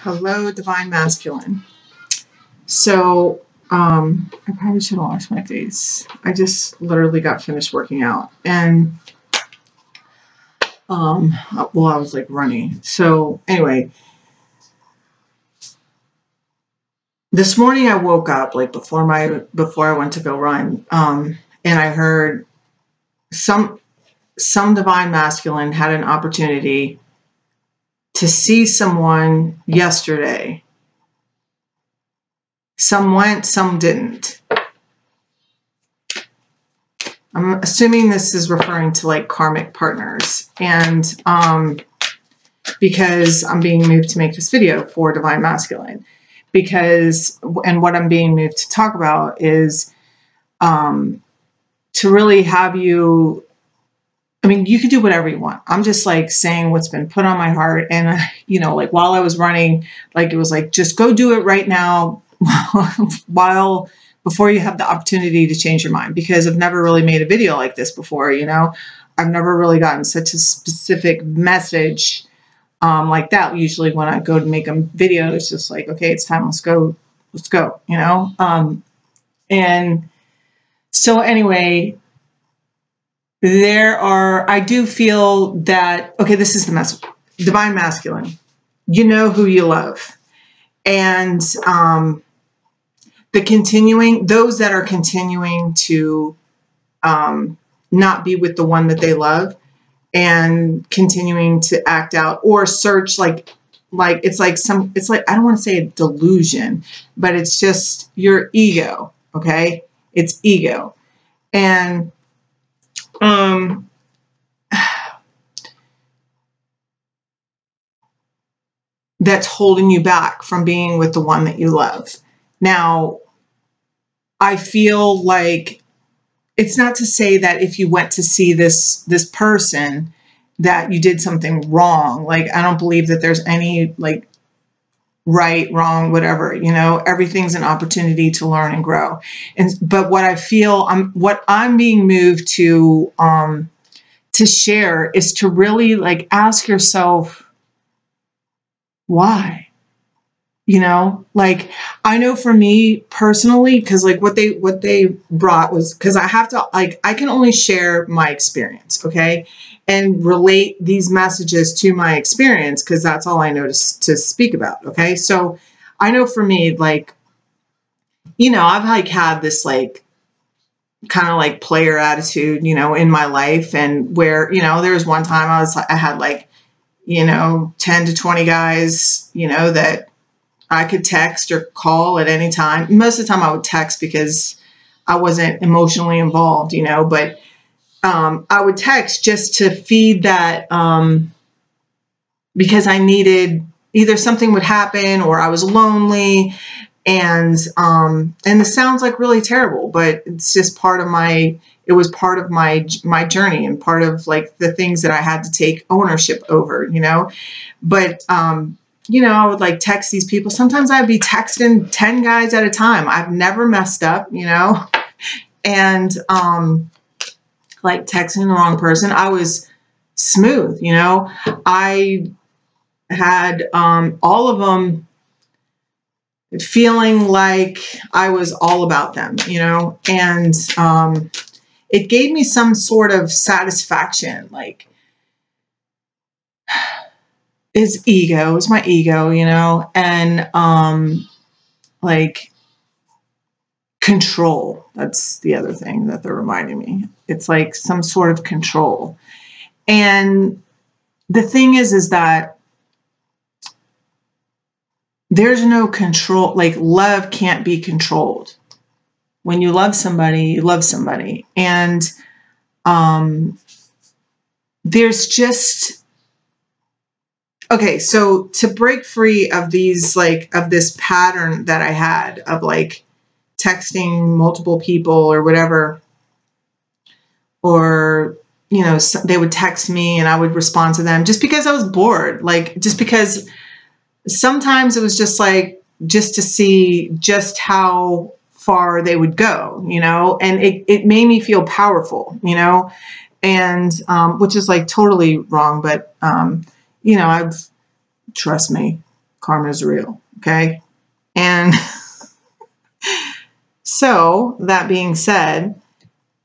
Hello, Divine Masculine. So, I probably should have washed my face. I just literally got finished working out, and well, I was like running. So anyway, this morning I woke up like before I went to go run, and I heard some Divine Masculine had an opportunity to see someone yesterday. Some went, some didn't. I'm assuming this is referring to like karmic partners, and because I'm being moved to make this video for Divine Masculine, and what I'm being moved to talk about is to really have you, I mean, you can do whatever you want. I'm just like saying what's been put on my heart, and like while I was running, like it was like, just go do it right now before you have the opportunity to change your mind, because I've never really made a video like this before. I've never really gotten such a specific message like that. Usually when I go to make a video, it's just like, okay, it's time, let's go, and so anyway, I do feel that, okay, this is the message. Divine Masculine, you know who you love, and those that are continuing to not be with the one that they love, and continuing to act out or search like it's like I don't want to say a delusion, but it's just your ego. Okay, it's ego, and that's holding you back from being with the one that you love. Now, I feel like it's not to say that if you went to see this person that you did something wrong. Like, I don't believe that there's any like right, wrong, whatever, everything's an opportunity to learn and grow. But what I feel, what I'm being moved to share is to really like ask yourself, why? Like, I know for me personally, because like what they brought was, because I have to, like, I can only share my experience, okay, and relate these messages to my experience, because that's all I know to speak about, okay. So I know for me, like, I've like had this like kind of like player attitude, in my life, and where, there was one time I had like, 10 to 20 guys, that I could text or call at any time. Most of the time I would text because I wasn't emotionally involved, but I would text just to feed that, because I needed, either something would happen or I was lonely, and this sounds like really terrible, but it's just it was part of my journey, and part of like the things that I had to take ownership over, but I would like text these people. Sometimes I'd be texting 10 guys at a time. I've never messed up, and like texting the wrong person. I was smooth, I had all of them feeling like I was all about them, and it gave me some sort of satisfaction, like, it's my ego, and like control. That's the other thing that they're reminding me. It's like some sort of control. And the thing is that there's no control. Like, love can't be controlled. When you love somebody, you love somebody. And there's just, okay, so to break free of these, like, of this pattern that I had of like texting multiple people or whatever, or, they would text me and I would respond to them just because I was bored. Like, just because sometimes it was just like, just to see just how far they would go, and it made me feel powerful, and which is like totally wrong, but I've, trust me, Karma's real. Okay. And so that being said,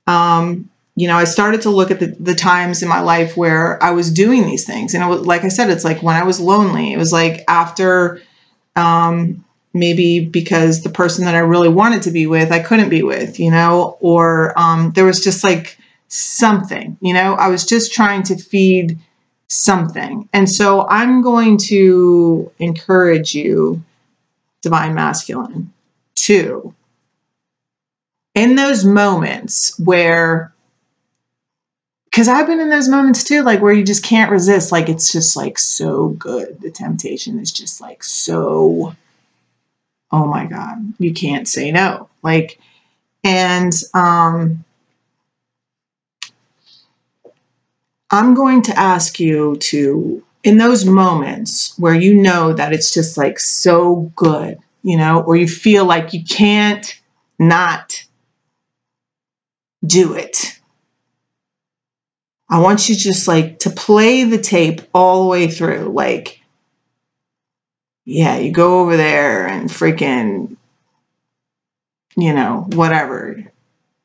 I started to look at the times in my life where I was doing these things. And it was, like I said, it's like when I was lonely, it was like after, maybe because the person that I really wanted to be with, I couldn't be with, or there was just like something, I was just trying to feed something. And so I'm going to encourage you, Divine Masculine, to, in those moments where, because I've been in those moments too, like where you just can't resist, like it's just like so good. The temptation is just like so, oh my God, you can't say no. Like, and I'm going to ask you to, in those moments where you know that it's just like so good, or you feel like you can't not do it. I want you just like to play the tape all the way through. Like, yeah, you go over there and freaking, whatever.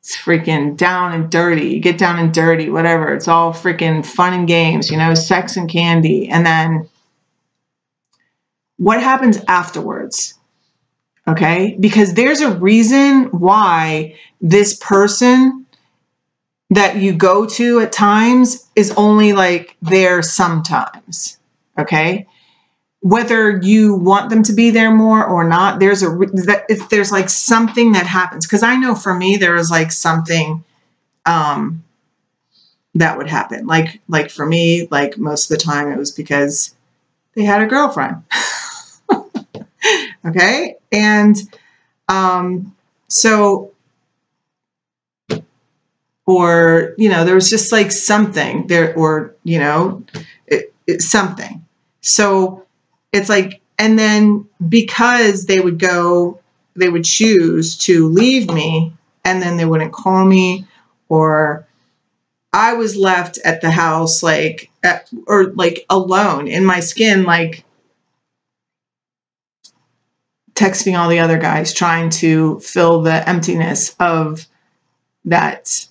It's freaking down and dirty. You get down and dirty, whatever. It's all freaking fun and games, sex and candy. And then what happens afterwards? Okay? Because there's a reason why this person that you go to at times is only like there sometimes. Okay? Whether you want them to be there more or not, there's like something that happens. Because I know for me, there was like something that would happen. Like for me, like most of the time it was because they had a girlfriend. Okay. And so, or, there was just like something there, or, it's something. So it's like, and then because they would choose to leave me, and then they wouldn't call me, or I was left at the house, like, or like alone in my skin, like texting all the other guys, trying to fill the emptiness of that,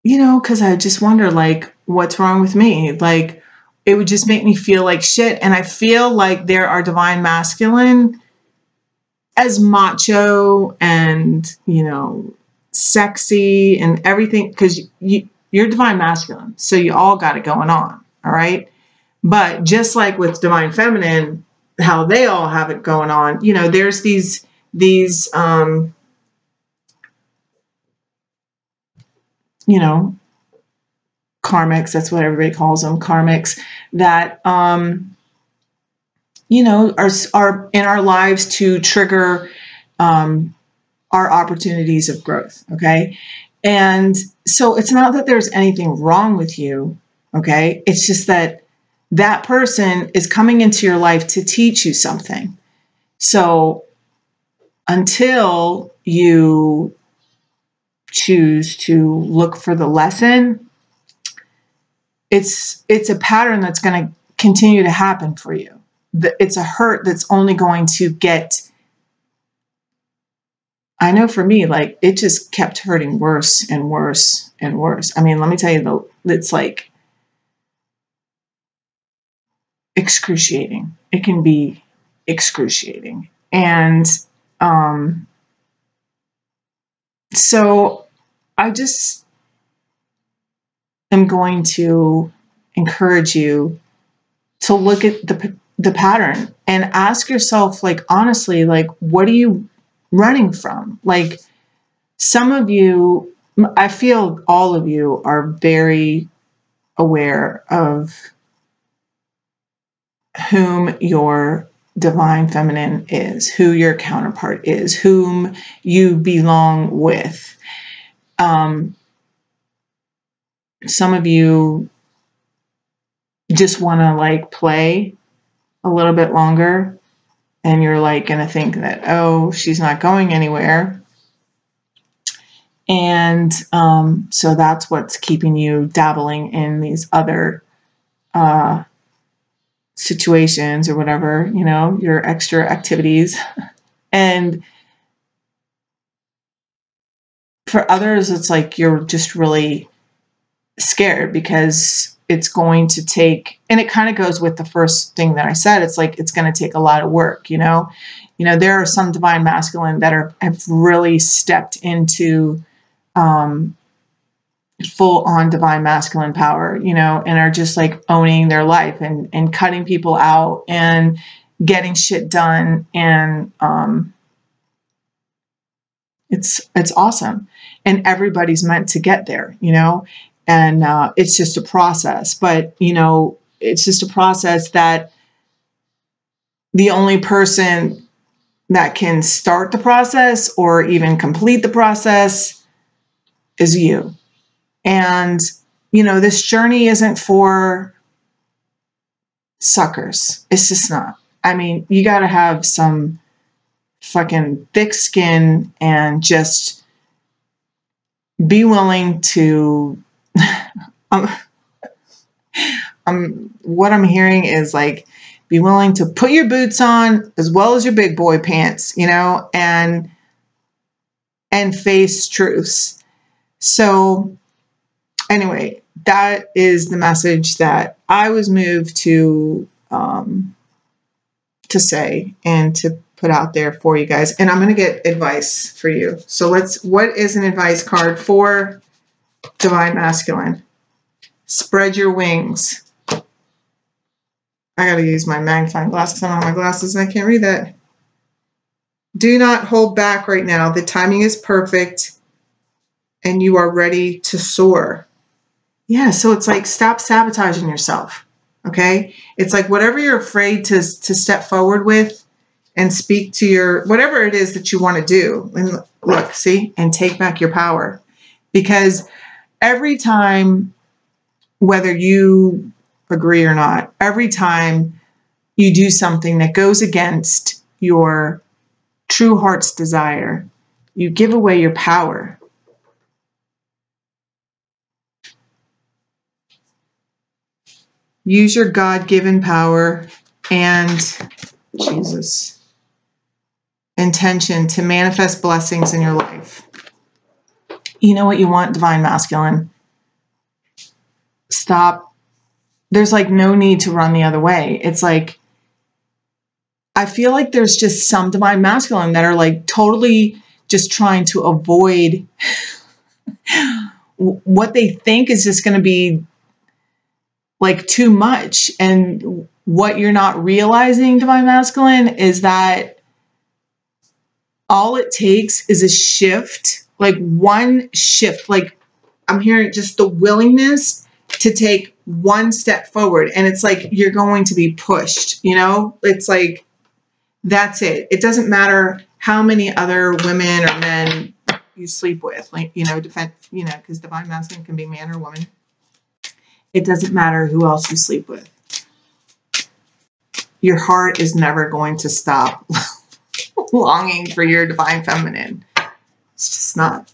because I just wonder, like, what's wrong with me? Like, it would just make me feel like shit. And I feel like there are Divine Masculine, as macho and, sexy and everything, because you're Divine Masculine. So you all got it going on. All right. But just like with Divine Feminine, how they all have it going on, there's these karmics, that's what everybody calls them, karmics, that, are in our lives to trigger, our opportunities of growth. Okay. And so it's not that there's anything wrong with you. Okay. It's just that that person is coming into your life to teach you something. So until you choose to look for the lesson, it's a pattern that's going to continue to happen for you. It's a hurt that's only going to get, I know for me, like, it just kept hurting worse and worse and worse. I mean, let me tell you, it's like excruciating. It can be excruciating. And so I just am going to encourage you to look at the pattern and ask yourself, like, honestly, like, what are you running from? Like, some of you, I feel all of you are very aware of whom your Divine Feminine is, who your counterpart is, whom you belong with. Some of you just want to like play a little bit longer, and you're like going to think that, oh, she's not going anywhere. And so that's what's keeping you dabbling in these other situations or whatever, you know, your extra activities. And for others, it's like you're just really scared because it's going to take, and it kind of goes with the first thing that I said, it's like it's going to take a lot of work, you know. There are some divine masculine that have really stepped into full on divine masculine power, you know, and are just like owning their life and cutting people out and getting shit done. And it's awesome. And everybody's meant to get there, you know, and it's just a process. But, you know, it's just a process that the only person that can start the process or even complete the process is you. And, you know, this journey isn't for suckers. It's just not. I mean, you got to have some fucking thick skin and just be willing to, what I'm hearing is like, be willing to put your boots on as well as your big boy pants, you know, and face truths. So anyway, that is the message that I was moved to say and to put out there for you guys. And I'm going to get advice for you. So what is an advice card for divine masculine? Spread your wings. I got to use my magnifying glass because I don't have my glasses and I can't read that. Do not hold back right now. The timing is perfect and you are ready to soar. Yeah, so it's like stop sabotaging yourself, okay? It's like whatever you're afraid to step forward with and speak to your, whatever it is that you want to do. And look, see, and take back your power. Because every time, whether you agree or not, every time you do something that goes against your true heart's desire, you give away your power. Use your God-given power and Jesus intention to manifest blessings in your life. You know what you want, divine masculine? Stop. There's like no need to run the other way. It's like, I feel like there's just some divine masculine that are like totally just trying to avoid what they think is just going to be like too much. And what you're not realizing, divine masculine, is that all it takes is a shift, like one shift. Like I'm hearing just the willingness to take one step forward. And it's like you're going to be pushed, you know? It's like, that's it. It doesn't matter how many other women or men you sleep with, like, you know, because divine masculine can be man or woman. It doesn't matter who else you sleep with. Your heart is never going to stop longing for your divine feminine. It's just not.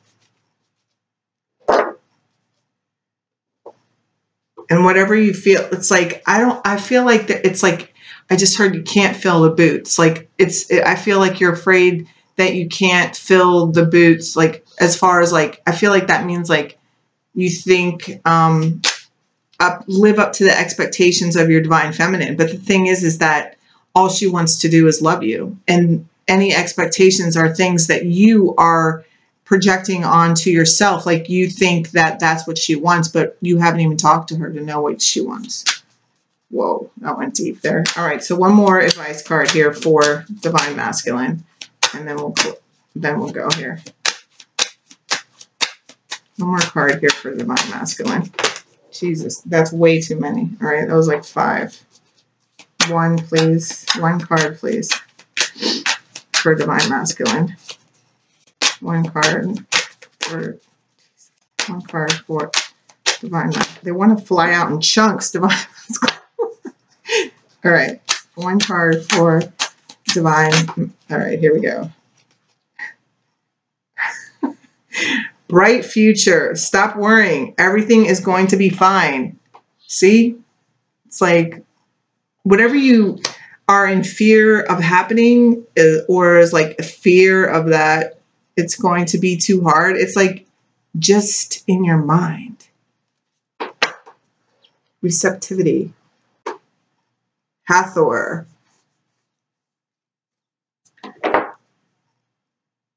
And whatever you feel, it's like, I feel like that it's like, I just heard you can't fill the boots. Like I feel like you're afraid that you can't fill the boots. Like, as far as like, I feel like that means like, you think, live up to the expectations of your divine feminine. But the thing is that all she wants to do is love you. And any expectations are things that you are projecting onto yourself. Like you think that that's what she wants, but you haven't even talked to her to know what she wants. Whoa, that went deep there. All right, so one more advice card here for divine masculine, and then we'll go here. One more card here for divine masculine. Jesus, that's way too many. All right, that was like 5. One, please. One card, please, for divine masculine. One card for divine masculine. They want to fly out in chunks, divine masculine. All right, one card for divine. All right, here we go. Bright future. Stop worrying. Everything is going to be fine. See? It's like whatever you are in fear of happening, or is like a fear of that it's going to be too hard, it's like just in your mind. Receptivity. Hathor.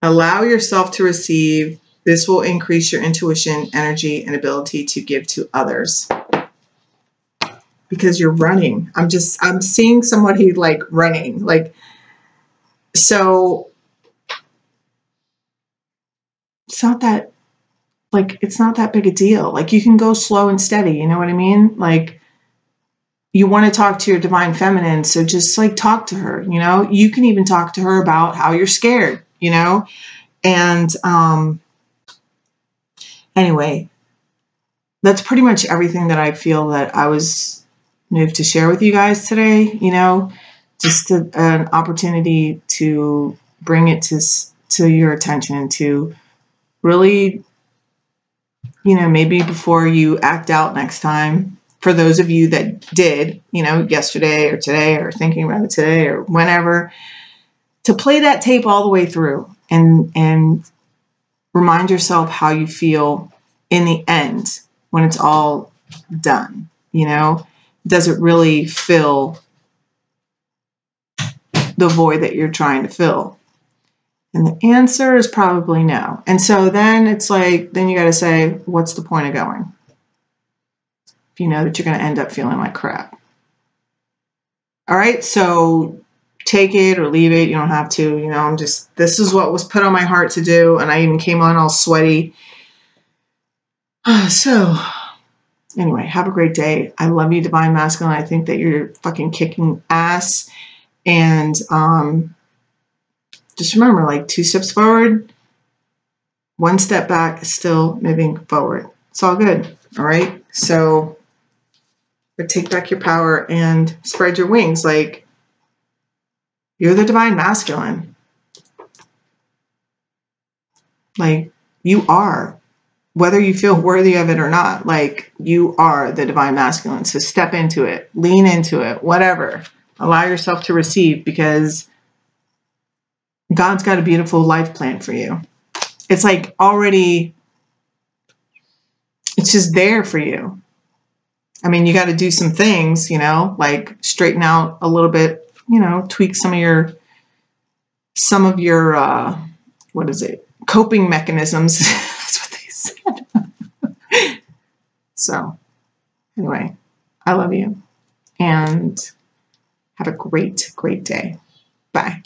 Allow yourself to receive. This will increase your intuition, energy, and ability to give to others. Because you're running. I'm seeing somebody like running. Like, so it's not that, like, it's not that big a deal. Like, you can go slow and steady. You know what I mean? Like, you want to talk to your divine feminine, so just like talk to her, you know? You can even talk to her about how you're scared, you know? And anyway, that's pretty much everything that I feel that I was moved to share with you guys today, you know? Just an opportunity to bring it to your attention, to really, you know, maybe before you act out next time, for those of you that did, you know, yesterday or today or thinking about it today or whenever, to play that tape all the way through and remind yourself how you feel in the end when it's all done, you know? Does it really fill the void that you're trying to fill? And the answer is probably no. And so then it's like, then you got to say, what's the point of going? If you know that you're going to end up feeling like crap. All right, so take it or leave it. You don't have to, you know, this is what was put on my heart to do. And I even came on all sweaty. So anyway, have a great day. I love you, Divine Masculine. I think that you're fucking kicking ass. And just remember, like, 2 steps forward, 1 step back is still moving forward. It's all good. All right. So but take back your power and spread your wings. Like, you're the Divine Masculine. Like, you are, whether you feel worthy of it or not, like, you are the Divine Masculine. So step into it, lean into it, whatever. Allow yourself to receive, because God's got a beautiful life plan for you. It's like already, it's just there for you. I mean, you got to do some things, you know, like straighten out a little bit, you know, tweak some of your what is it? Coping mechanisms. That's what they said. So anyway, I love you and have a great, great day. Bye.